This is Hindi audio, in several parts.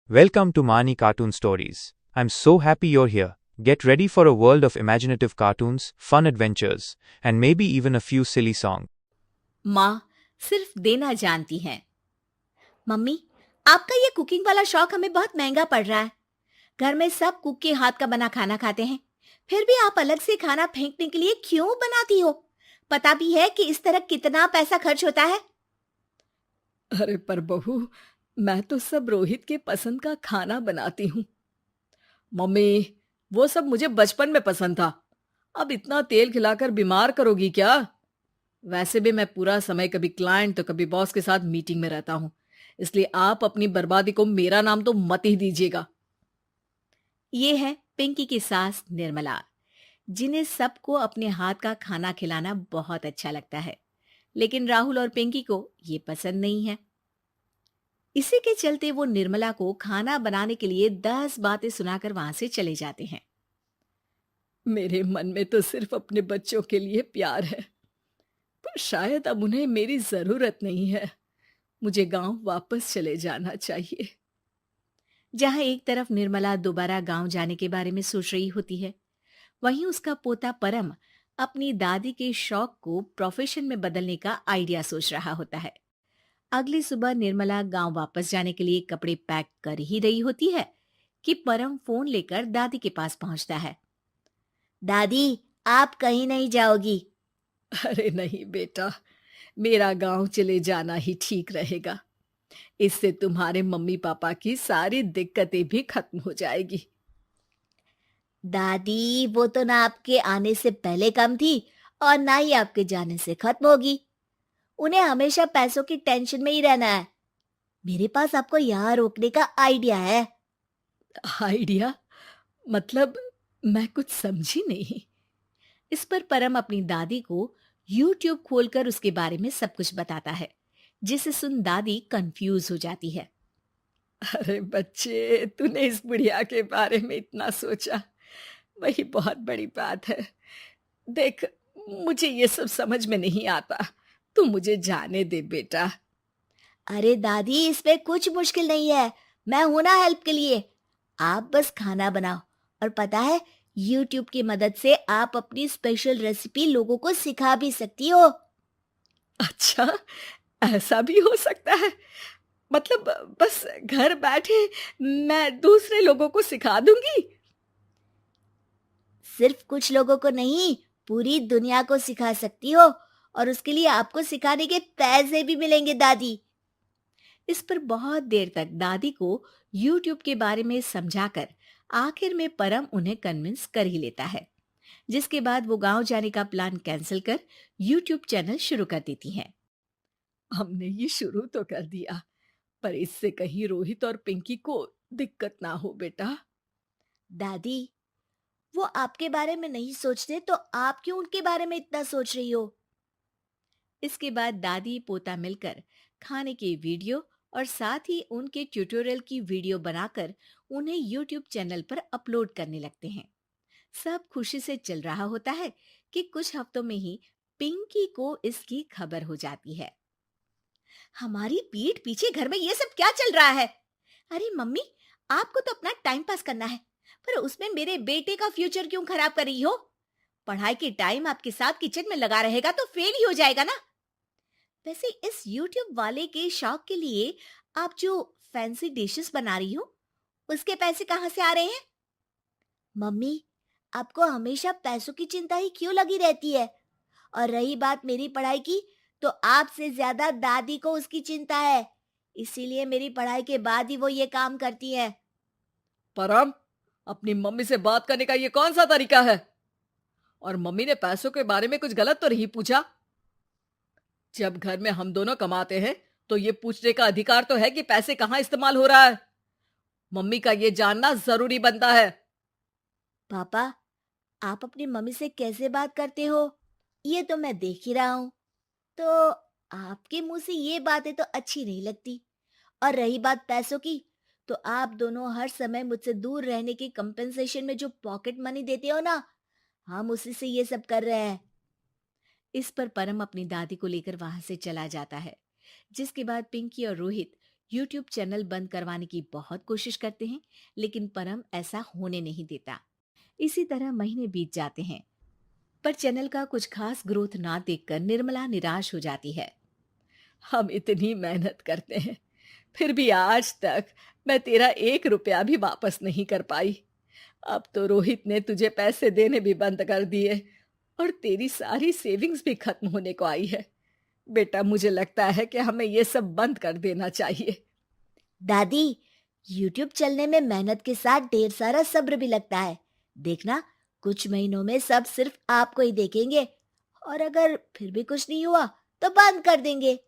Welcome to Mani Cartoon Stories. I'm so happy you're here. Get ready for a world of imaginative cartoons, fun adventures, and maybe even a few silly songs. माँ सिर्फ देना जानती हैं। मम्मी, आपका ये कुकिंग वाला शौक हमें बहुत महंगा पड़ रहा है। घर में सब कुक के हाथ का बना खाना खाते हैं, फिर भी आप अलग से खाना फेंकने के लिए क्यों बनाती हो? पता भी है कि इस तरह कितना पैसा खर्च होता है। अरे पर बहू, मैं तो सब रोहित के पसंद का खाना बनाती हूँ। मम्मी, वो सब मुझे बचपन में पसंद था। अब इतना तेल खिलाकर बीमार करोगी क्या? वैसे भी मैं पूरा समय कभी क्लाइंट तो कभी बॉस के साथ मीटिंग में रहता हूँ, इसलिए आप अपनी बर्बादी को मेरा नाम तो मत ही दीजिएगा। ये है पिंकी की सास निर्मला, जिन्हें सबको अपने हाथ का खाना खिलाना बहुत अच्छा लगता है, लेकिन राहुल और पिंकी को ये पसंद नहीं है। इसी के चलते वो निर्मला को खाना बनाने के लिए 10 बातें सुनाकर वहां से चले जाते हैं। मेरे मन में तो सिर्फ अपने बच्चों के लिए प्यार है, पर शायद अब उन्हें मेरी जरूरत नहीं है। मुझे गांव वापस चले जाना चाहिए। जहां एक तरफ निर्मला दोबारा गांव जाने के बारे में सोच रही होती है, वहीं उसका पोता परम अपनी दादी के शौक को प्रोफेशन में बदलने का आइडिया सोच रहा होता है। अगली सुबह निर्मला गांव वापस जाने के लिए कपड़े पैक कर ही रही होती है कि परम फोन लेकर दादी के पास पहुंचता है। दादी, आप कहीं नहीं जाओगी? अरे नहीं बेटा, मेरा गांव चले जाना ही ठीक रहेगा। इससे तुम्हारे मम्मी पापा की सारी दिक्कतें भी खत्म हो जाएगी। दादी, वो तो ना आपके आने से पहले कम थी और ना ही आपके जाने से खत्म होगी। उन्हें हमेशा पैसों की टेंशन में ही रहना है। मेरे पास आपको यहाँ रोकने का आइडिया है। आइडिया? मतलब मैं कुछ समझी नहीं। इस पर परम अपनी दादी को YouTube खोलकर उसके बारे में सब कुछ बताता है, जिसे सुन दादी कंफ्यूज हो जाती है। अरे बच्चे, तूने इस बुढ़िया के बारे में इतना सोचा, वही बहुत बड़ी बात है। देख, मुझे ये सब समझ में नहीं आता। तू मुझे जाने दे बेटा। अरे दादी, इसमें कुछ मुश्किल नहीं है। मैं हूं ना हेल्प के लिए। आप बस खाना बनाओ, और पता है, YouTube की मदद से आप अपनी स्पेशल रेसिपी लोगों को सिखा भी सकती हो। अच्छा, ऐसा भी हो सकता है? मतलब बस घर बैठे मैं दूसरे लोगों को सिखा दूंगी? सिर्फ कुछ लोगों को नहीं, पूरी दुनिया को सिखा सकती हो, और उसके लिए आपको सिखाने के पैसे भी मिलेंगे दादी। इस पर बहुत देर तक दादी को YouTube के बारे में समझाकर आखिर में परम उन्हें कन्विंस कर ही लेता है, जिसके बाद वो गांव जाने का प्लान कैंसिल कर YouTube चैनल शुरू कर देती हैं। हमने ये शुरू तो कर दिया, पर इससे कहीं रोहित और पिंकी को दिक्कत ना हो बेटा। दादी, वो आपके बारे में नहीं सोचते तो आप क्यों उनके बारे में इतना सोच रही हो? इसके बाद दादी पोता मिलकर खाने की वीडियो और साथ ही उनके ट्यूटोरियल की वीडियो बनाकर उन्हें YouTube चैनल पर अपलोड करने लगते हैं। सब खुशी से चल रहा होता है कि कुछ हफ्तों में ही पिंकी को इसकी खबर हो जाती है। हमारी पीठ पीछे घर में ये सब क्या चल रहा है? अरे मम्मी, आपको तो अपना टाइम पास करना है, पर उसमें मेरे बेटे का फ्यूचर क्यों खराब कर रही हो? पढ़ाई के टाइम आपके साथ किचन में लगा रहेगा तो फेल ही हो जाएगा ना। वैसे इस YouTube वाले के शौक के लिए आप जो फैंसी डिशेस बना रही हो, उसके पैसे कहाँ से आ रहे हैं? मम्मी, आपको हमेशा पैसों की चिंता ही क्यों लगी रहती है? और रही बात मेरी पढ़ाई की, तो आपसे ज्यादा दादी को उसकी चिंता है। इसीलिए मेरी पढ़ाई के बाद ही वो ये काम करती है। परम, अपनी मम्मी से बात करने का ये कौन सा तरीका है? और मम्मी ने पैसों के बारे में कुछ गलत तो नहीं पूछा? जब घर में हम दोनों कमाते हैं, तो ये पूछने का अधिकार तो है कि पैसे कहाँ इस्तेमाल हो रहा है। मम्मी का ये जानना जरूरी बनता है। पापा, आप अपनी मम्मी से कैसे बात करते हो, ये तो मैं देख ही रहा हूँ। तो आपके मुंह से ये बातें तो अच्छी नहीं लगती। और रही बात पैसों की, तो आप दोनों हर समय मुझसे दूर रहने के कंपेंसेशन में जो पॉकेट मनी देते हो ना, हम उसी से ये सब कर रहे हैं। इस पर परम अपनी दादी को लेकर वहां से चला जाता है, जिसके बाद पिंकी और रोहित यूट्यूब चैनल बंद करवाने की बहुत कोशिश करते हैं, लेकिन परम ऐसा होने नहीं देता। इसी तरह महीने बीत जाते हैं, पर चैनल का कुछ खास ग्रोथ ना देखकर निर्मला निराश हो जाती है। हम इतनी मेहनत करते हैं, फिर भी आज तक मैं तेरा 1 रुपया भी वापस नहीं कर पाई। अब तो रोहित ने तुझे पैसे देने भी बंद कर दिए और तेरी सारी सेविंग्स भी खत्म होने को आई है। बेटा, मुझे लगता है कि हमें ये सब बंद कर देना चाहिए। दादी, यूट्यूब चलने में मेहनत के साथ ढेर सारा सब्र भी लगता है। देखना, कुछ महीनों में सब सिर्फ आपको ही देखेंगे, और अगर फिर भी कुछ नहीं हुआ तो बंद कर देंगे।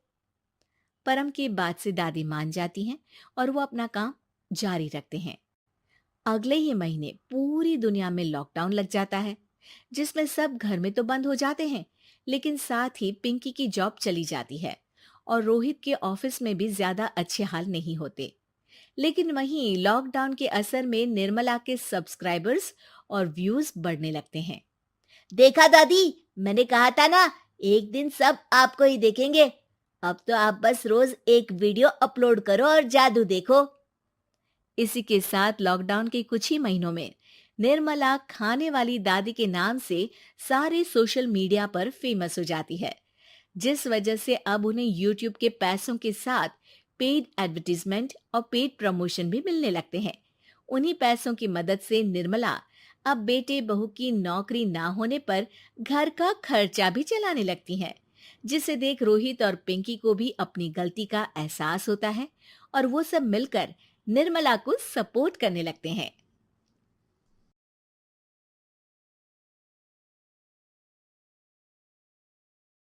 परम की बात से दादी मान जाती हैं और वो अपना काम जारी रखते हैं। अगले ही महीने पूरी दुनिया में लॉकडाउन लग जाता है, जिसमें सब घर में तो बंद हो जाते हैं, लेकिन साथ ही पिंकी की जॉब चली जाती है और रोहित के ऑफिस में भी ज्यादा अच्छे हाल नहीं होते। लेकिन वहीं लॉकडाउन के असर में निर्मला के सब्सक्राइबर्स और व्यूज बढ़ने लगते हैं। देखा दादी, मैंने कहा था ना, एक दिन सब आपको ही देखेंगे। अब तो आप बस रोज एक वीडियो अपलोड करो और जादू देखो। इसी के साथ लॉकडाउन के कुछ ही महीनों में निर्मला खाने वाली दादी के नाम से सारे सोशल मीडिया पर फेमस हो जाती है, जिस वजह से अब उन्हें यूट्यूब के पैसों के साथ पेड एडवर्टीजमेंट और पेड प्रमोशन भी मिलने लगते हैं। उन्हीं पैसों की मदद से निर्मला अब बेटे बहू की नौकरी ना होने पर घर का खर्चा भी चलाने लगती हैं, जिसे देख रोहित और पिंकी को भी अपनी गलती का एहसास होता है और वो सब मिलकर निर्मला को सपोर्ट करने लगते हैं।